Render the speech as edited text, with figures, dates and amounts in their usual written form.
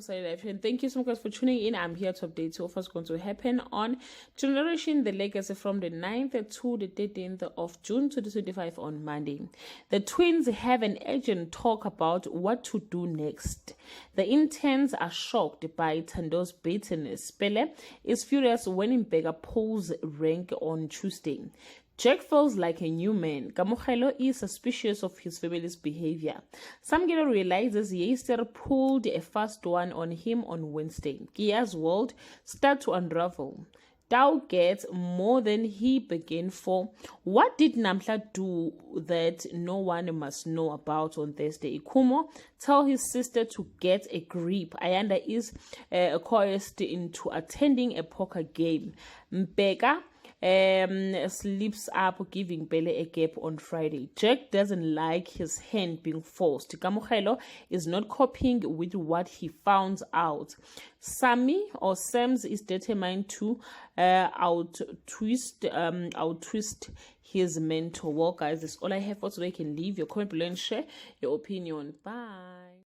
for life, and thank you so much for tuning in. I'm here to update you of what's going to happen on Generation The Legacy from the 9th to the 13th of June 2025 on Monday. The twins have an urgent talk about what to do next. The interns are shocked by Tando's bitterness. Pele is furious when Mbega pulls rank on Tuesday. Jack feels like a new man. Kamogelo is suspicious of his family's behavior. Samgelo realizes Yester pulled a fast one on him on Wednesday. Kia's world starts to unravel. Tao gets more than he began for. What did Namhla do that no one must know about on Thursday? Kumo tell his sister to get a grip. Ayanda is coerced into attending a poker game. Mbeka sleeps up, giving Pele a gap on Friday. Jack doesn't like his hand being forced. Kamogelo is not coping with what he found out. Sams is determined to out-twist his mentor. Well, guys, that's all I have for today. You can leave your comment below and share your opinion. Bye.